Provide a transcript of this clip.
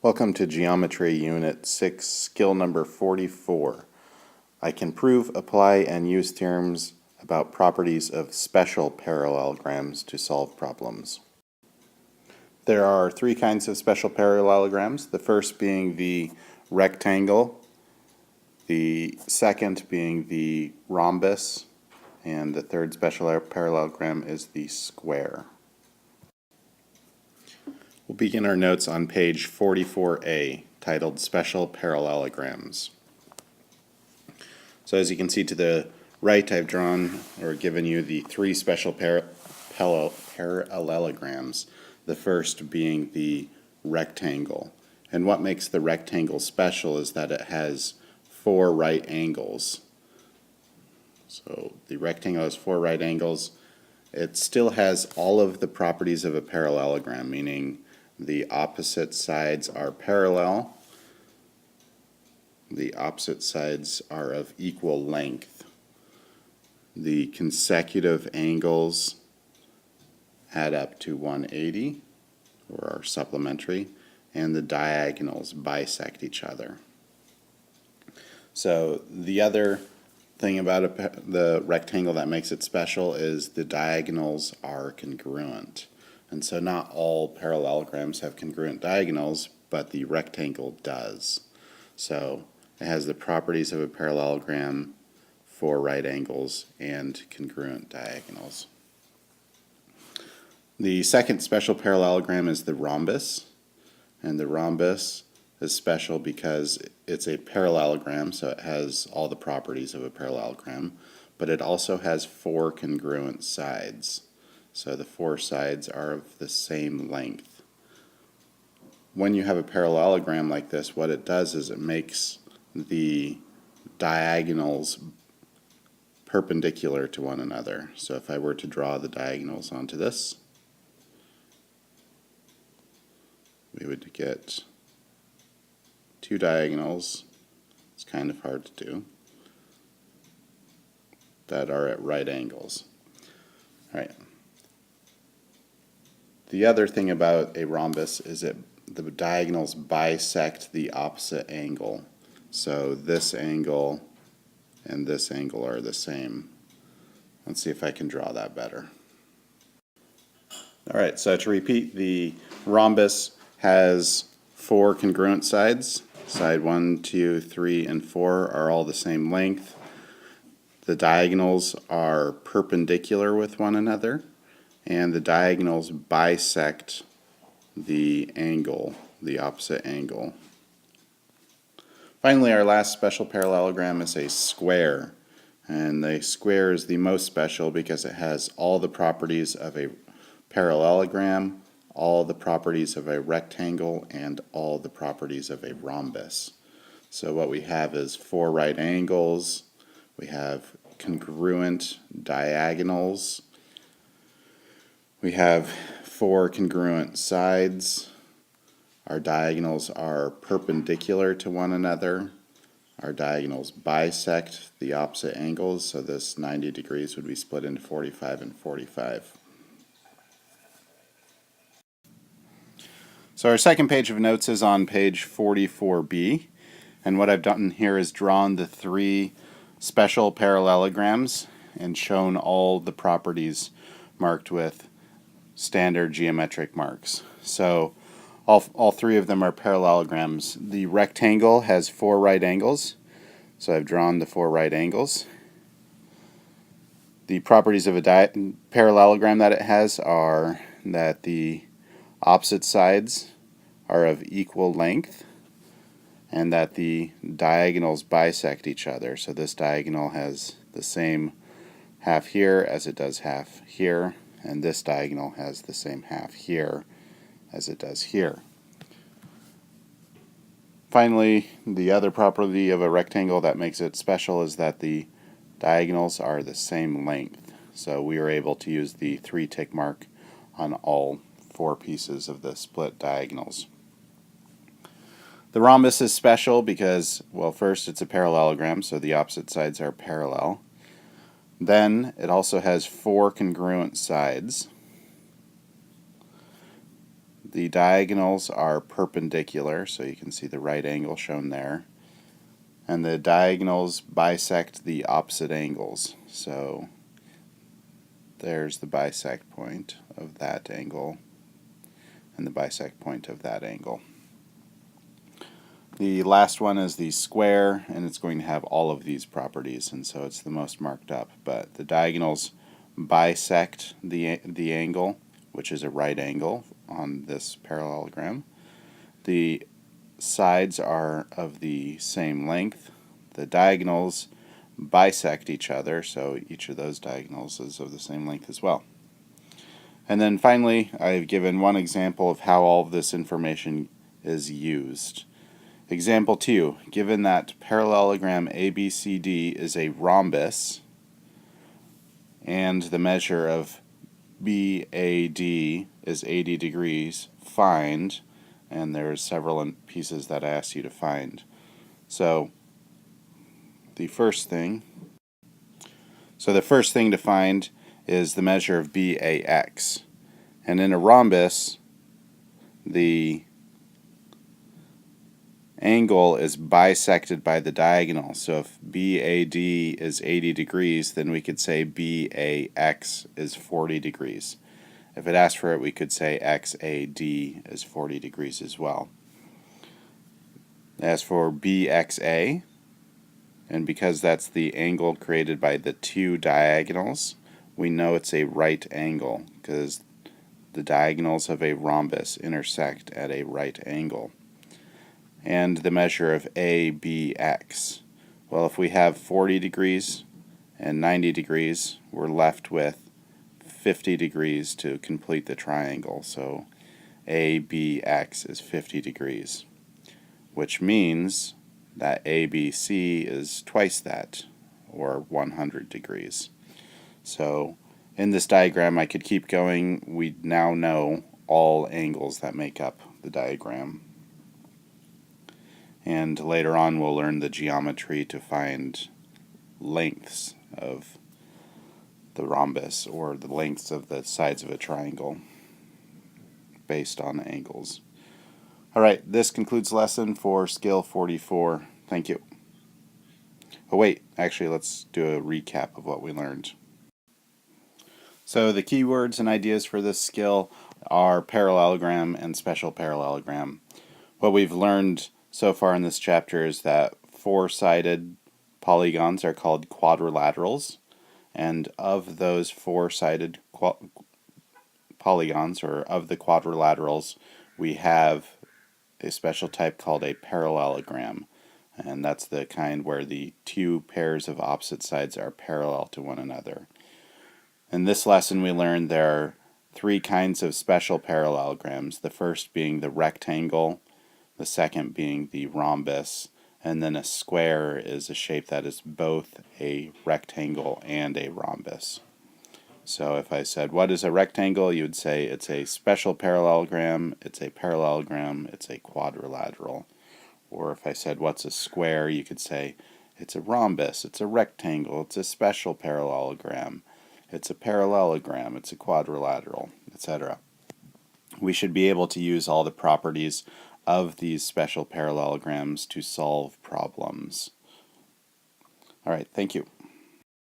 Welcome to Geometry Unit 6, Skill number 44. I can prove, apply, and use theorems about properties of special parallelograms to solve problems. There are three kinds of special parallelograms, the first being the rectangle, the second being the rhombus, and the third special parallelogram is the square. We'll begin our notes on page 44A, titled Special Parallelograms. So as you can see to the right, I've drawn or given you the three special parallelograms, the first being the rectangle. And what makes the rectangle special is that it has four right angles. So the rectangle has four right angles. It still has all of the properties of a parallelogram, meaning the opposite sides are parallel. The opposite sides are of equal length. The consecutive angles add up to 180, or are supplementary, and the diagonals bisect each other. So the other thing about the rectangle that makes it special is the diagonals are congruent. And so not all parallelograms have congruent diagonals, but the rectangle does. So it has the properties of a parallelogram, four right angles, and congruent diagonals. The second special parallelogram is the rhombus. And the rhombus is special because it's a parallelogram, so it has all the properties of a parallelogram, but it also has four congruent sides. So the four sides are of the same length. When you have a parallelogram like this, what it does is it makes the diagonals perpendicular to one another. So if I were to draw the diagonals onto this, we would get two diagonals, it's kind of hard to do, that are at right angles. All right. The other thing about a rhombus is that the diagonals bisect the opposite angle. So this angle and this angle are the same. Let's see if I can draw that better. All right, so to repeat, the rhombus has four congruent sides. Side 1, 2, 3, and 4 are all the same length. The diagonals are perpendicular with one another, and the diagonals bisect the angle, the opposite angle. Finally, our last special parallelogram is a square. And the square is the most special because it has all the properties of a parallelogram, all the properties of a rectangle, and all the properties of a rhombus. So what we have is four right angles, we have congruent diagonals, we have four congruent sides, our diagonals are perpendicular to one another, our diagonals bisect the opposite angles, so this 90 degrees would be split into 45 and 45. So our second page of notes is on page 44B, and what I've done here is drawn the three special parallelograms and shown all the properties marked with standard geometric marks. So all three of them are parallelograms. The rectangle has four right angles, so I've drawn the four right angles. The properties of a parallelogram that it has are that the opposite sides are of equal length and that the diagonals bisect each other. So this diagonal has the same half here as it does half here, and this diagonal has the same half here as it does here. Finally, the other property of a rectangle that makes it special is that the diagonals are the same length. So we are able to use the 3 tick mark on all four pieces of the split diagonals. The rhombus is special because, well, first it's a parallelogram, so the opposite sides are parallel. Then it also has four congruent sides. The diagonals are perpendicular, so you can see the right angle shown there. And the diagonals bisect the opposite angles. So there's the bisect point of that angle and the bisect point of that angle. The last one is the square, and it's going to have all of these properties, and so it's the most marked up. But the diagonals bisect the angle, which is a right angle on this parallelogram. The sides are of the same length. The diagonals bisect each other, so each of those diagonals is of the same length as well. And then finally, I've given one example of how all of this information is used. Example 2, given that parallelogram ABCD is a rhombus and the measure of BAD is 80 degrees, find, and there's several pieces that I asked you to find. So the first thing to find is the measure of BAX. And in a rhombus, the angle is bisected by the diagonal. So if BAD is 80 degrees, then we could say BAX is 40 degrees. If it asked for it, we could say XAD is 40 degrees as well. As for BXA, and because that's the angle created by the two diagonals, we know it's a right angle because the diagonals of a rhombus intersect at a right angle. And the measure of ABX. Well, if we have 40 degrees and 90 degrees, we're left with 50 degrees to complete the triangle. So ABX is 50 degrees, which means that ABC is twice that, or 100 degrees. So in this diagram, I could keep going. We now know all angles that make up the diagram. And later on we'll learn the geometry to find lengths of the rhombus, or the lengths of the sides of a triangle based on angles. Alright, this concludes lesson for Skill 44. Thank you. Oh wait, actually let's do a recap of what we learned. So the keywords and ideas for this skill are parallelogram and special parallelogram. What we've learned so far in this chapter is that four-sided polygons are called quadrilaterals, and of those four-sided polygons, or of the quadrilaterals, we have a special type called a parallelogram, and that's the kind where the two pairs of opposite sides are parallel to one another. In this lesson we learned there are three kinds of special parallelograms, the first being the rectangle, the second being the rhombus, and then a square is a shape that is both a rectangle and a rhombus. So if I said, what is a rectangle? You would say it's a special parallelogram, it's a parallelogram, it's a quadrilateral. Or if I said, what's a square? You could say it's a rhombus, it's a rectangle, it's a special parallelogram, it's a parallelogram, it's a quadrilateral, etc. We should be able to use all the properties of these special parallelograms to solve problems. Alright, thank you.